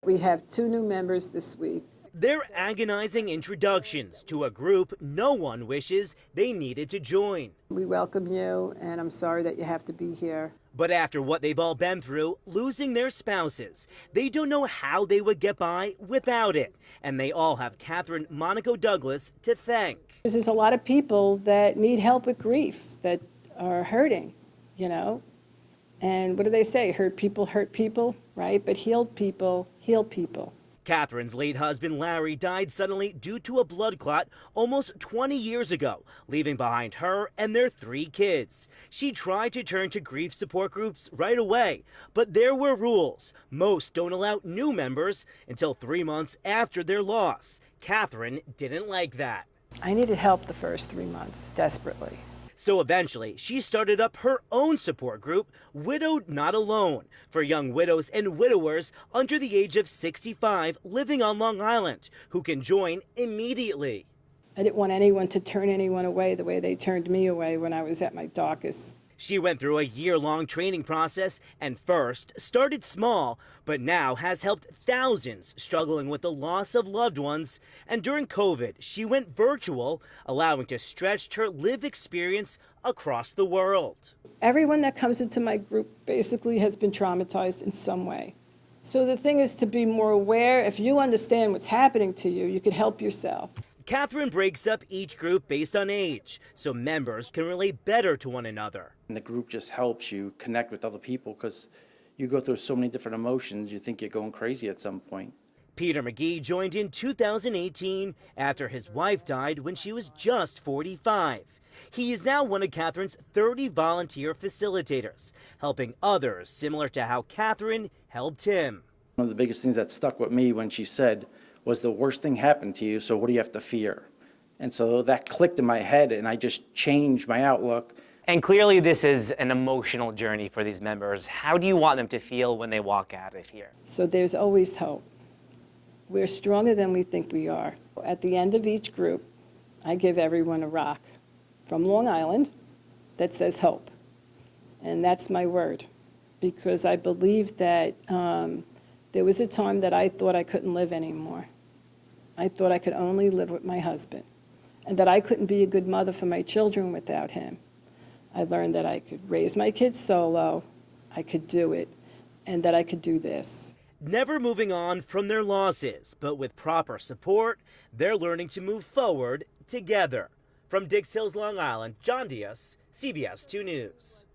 We have 2 new members this week. They're agonizing introductions to a group no one wishes they needed to join. We welcome you, and I'm sorry that you have to be here. But after what they've all been through, losing their spouses, they don't know how they would get by without it. And they all have Catherine Monaco Douglas to thank. There's a lot of people that need help with grief, that are hurting, And what do they say? Hurt people, right? But healed people heal people. Catherine's late husband, Larry, died suddenly due to a blood clot almost 20 years ago, leaving behind her and their 3 kids. She tried to turn to grief support groups right away, but there were rules. Most don't allow new members until 3 months after their loss. Catherine didn't like that. I needed help the first 3 months, desperately. So eventually, she started up her own support group, Widowed Not Alone, for young widows and widowers under the age of 65 living on Long Island, who can join immediately. I didn't want anyone to turn anyone away the way they turned me away when I was at my darkest. She went through a year-long training process and first started small, but now has helped thousands struggling with the loss of loved ones. And during COVID, she went virtual, allowing to stretch her lived experience across the world. Everyone that comes into my group basically has been traumatized in some way. So the thing is to be more aware. If you understand what's happening to you, you can help yourself. Catherine breaks up each group based on age, so members can relate better to one another. And the group just helps you connect with other people because you go through so many different emotions, you think you're going crazy at some point. Peter McGee joined in 2018 after his wife died when she was just 45. He is now one of Catherine's 30 volunteer facilitators, helping others similar to how Catherine helped him. One of the biggest things that stuck with me when she said was, the worst thing happened to you, so what do you have to fear? And so that clicked in my head and I just changed my outlook. And clearly this is an emotional journey for these members. How do you want them to feel when they walk out of here? So there's always hope. We're stronger than we think we are. At the end of each group, I give everyone a rock from Long Island that says hope. And that's my word, because I believe that there was a time that I thought I couldn't live anymore. I thought I could only live with my husband, and that I couldn't be a good mother for my children without him. I learned that I could raise my kids solo, I could do it, and that I could do this. Never moving on from their losses, but with proper support, they're learning to move forward together. From Dix Hills, Long Island, John Diaz, CBS 2 News.